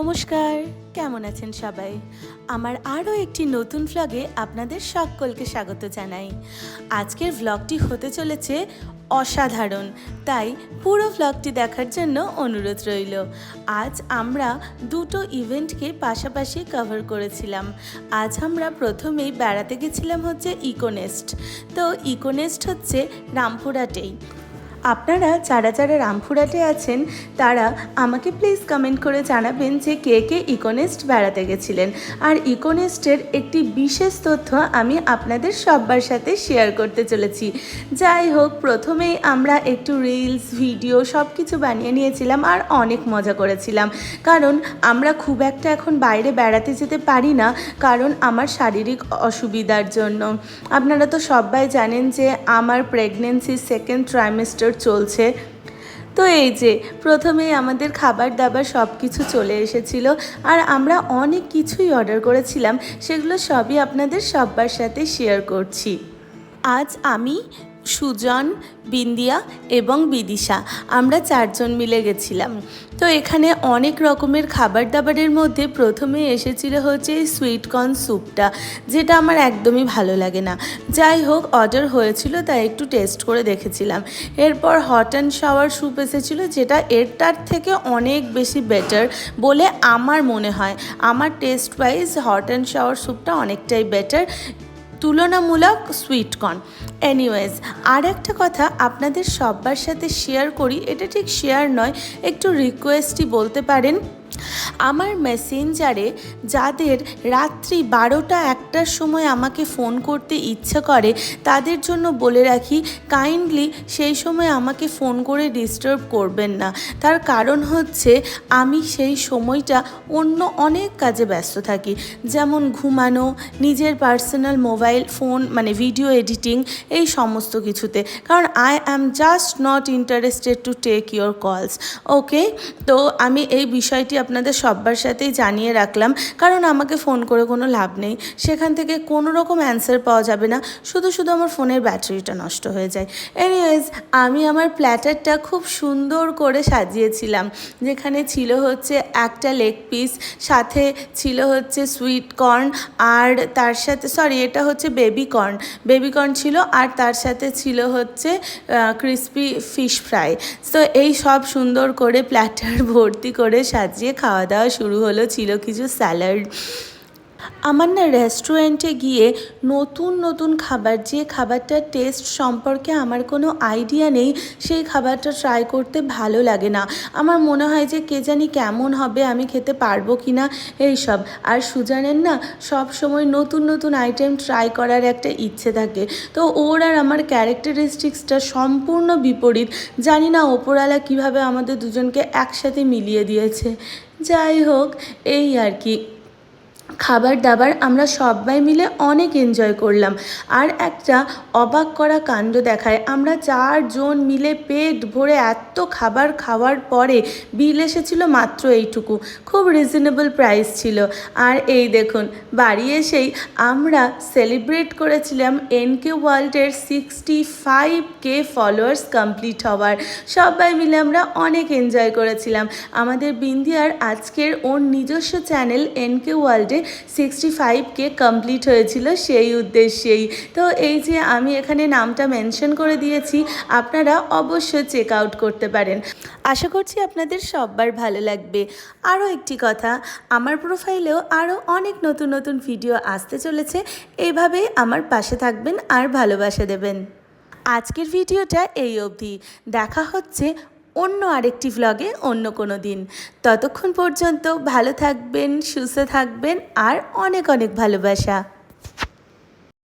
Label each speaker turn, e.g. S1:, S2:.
S1: নমস্কার, কেমন আছেন সবাই? আমার আরও একটি নতুন ভ্লগে আপনাদের সকলকে স্বাগত জানাই। আজকের ভ্লগটি হতে চলেছে অসাধারণ, তাই পুরো ভ্লগটি দেখার জন্য অনুরোধ রইল। আজ আমরা দুটো ইভেন্টকে পাশাপাশি কভার করেছিলাম। আজ আমরা প্রথমেই বেড়াতে গেছিলাম হচ্ছে ইকোনেস্ট। তো ইকোনেস্ট হচ্ছে রামপুরহাটেই। আপনারা যারা যারা রামপুরহাটে আছেন তারা আমাকে প্লিজ কমেন্ট করে জানাবেন যে কে কে ইকোনেস্ট বেড়াতে গেছিলেন। আর ইকোনেস্টের একটি বিশেষ তথ্য আমি আপনাদের সবার সাথে শেয়ার করতে চলেছি। যাই হোক, প্রথমেই আমরা একটু রিলস ভিডিও সব কিছু বানিয়ে নিয়েছিলাম আর অনেক মজা করেছিলাম। কারণ আমরা খুব একটা এখন বাইরে বেড়াতে যেতে পারি না, কারণ আমার শারীরিক অসুবিধার জন্য। আপনারা তো সবাই জানেন যে আমার প্রেগনেন্সির সেকেন্ড ট্রাইমেস্টার চলছে। তো এই যে প্রথমেই আমাদের খাবার দাবার সব কিছু চলে এসেছিল আর আমরা অনেক কিছুই অর্ডার করেছিলাম, সেগুলো সবই আপনাদের সবার সাথে শেয়ার করছি। আজ আমি, সুজন, বিন্দিয়া এবং বিদিশা আমরা চারজন মিলে গেছিলাম। তো এখানে অনেক রকমের খাবার দাবারের মধ্যে প্রথমে এসেছিল হচ্ছে এই সুইট কর্ন স্যুপটা, যেটা আমার একদমই ভালো লাগে না। যাই হোক, অর্ডার হয়েছিল তাই একটু টেস্ট করে দেখেছিলাম। এরপর হট অ্যান্ড শাওয়ার স্যুপ এসেছিলো, যেটা এরটার থেকে অনেক বেশি বেটার বলে আমার মনে হয়। আমার taste wise hot and shower স্যুপটা অনেকটাই বেটার তুলনামূলক সুইট কর্ন। এনিওয়েজ, আর একটা কথা আপনাদের সবার সাথে শেয়ার করি, এটা ঠিক শেয়ার নয়, একটু রিকোয়েস্টই বলতে পারেন। আমার মেসেঞ্জারে যাদের রাত্রি 12টা-1টার সময় আমাকে ফোন করতে ইচ্ছে করে তাদের জন্য বলে রাখি, কাইন্ডলি সেই সময় আমাকে ফোন করে ডিস্টার্ব করবেন না। তার কারণ হচ্ছে আমি সেই সময়টা অন্য অনেক কাজে ব্যস্ত থাকি, যেমন ঘুমানো, নিজের পার্সোনাল মোবাইল ফোন মানে ভিডিও এডিটিং, এই সমস্ত কিছুতে। কারণ I am just not interested to take your calls. Okay, তো আমি এই বিষয়টি আপনাদের সবার সাথেই জানিয়ে রাখলাম, কারণ আমাকে ফোন করে কোনো লাভ নেই, সেখান থেকে কোনো রকম অ্যান্সার পাওয়া যাবে না, শুধু আমার ফোনের ব্যাটারিটা নষ্ট হয়ে যায়। এনিওয়েজ, আমি আমার প্ল্যাটারটা খুব সুন্দর করে সাজিয়েছিলাম, যেখানে ছিল হচ্ছে একটা লেগ পিস, সাথে ছিল হচ্ছে সুইট কর্ন, আর তার সাথে এটা হচ্ছে বেবি কর্ন ছিল, আর তার সাথে ছিল হচ্ছে ক্রিসপি ফিশ ফ্রাই। তো এই সব সুন্দর করে প্ল্যাটার ভর্তি করে সাজিয়ে খাওয়া দাওয়া শুরু হলো। ছিল কিছু স্যালাড। আমার না রেস্টুরেন্টে গিয়ে নতুন খাবার, যে খাবারটার টেস্ট সম্পর্কে আমার কোনো আইডিয়া নেই, সেই খাবারটা ট্রাই করতে ভালো লাগে না। আমার মনে হয় যে কে জানি কেমন হবে, আমি খেতে পারবো কি না, এইসব। আর সুজানের না সব সময় নতুন আইটেম ট্রাই করার একটা ইচ্ছে থাকে। তো ওর আর আমার ক্যারেক্টারিস্টিক্সটা সম্পূর্ণ বিপরীত। জানি না ওপরওয়ালা কীভাবে আমাদের দুজনকে একসাথে মিলিয়ে দিয়েছে। যাই হোক, এই আর কি, খাবার দাবার আমরা সবাই মিলে অনেক এনজয় করলাম। আর একটা অবাক করা কাণ্ড দেখায়, আমরা 4জন মিলে পেট ভরে এত খাবার খাওয়ার পরে বিল এসেছিল মাত্র এইটুকু, খুব রিজনেবল প্রাইস ছিল। আর এই দেখুন, বাড়ি এসেই আমরা সেলিব্রেট করেছিলাম এনকে ওয়ার্ল্ডের 65K ফলোয়ার্স কমপ্লিট হওয়ার। সবাই মিলে আমরা অনেক এনজয় করেছিলাম। আমাদের বিন্দিয়ার আজকের ওর নিজস্ব চ্যানেল এনকে ওয়ার্ল্ডে 65K কমপ্লিট হয়েছিল সেই উদ্দেশ্যেই। তো এই যে আমি এখানে নামটা মেনশন করে দিয়েছি, আপনারা অবশ্যই চেক আউট করতে পারেন। আশা করছি আপনাদের সবার ভালো লাগবে। আরও একটি কথা, আমার প্রোফাইলেও আরও অনেক নতুন ভিডিও আসতে চলেছে। এইভাবেই আমার পাশে থাকবেন আর ভালোবাসা দেবেন। আজকের ভিডিওটা এই অবধি। দেখা হচ্ছে অন্য আরেকটি ভ্লগে অন্য কোনো দিন। ততক্ষণ পর্যন্ত ভালো থাকবেন, সুস্থ থাকবেন আর অনেক ভালোবাসা।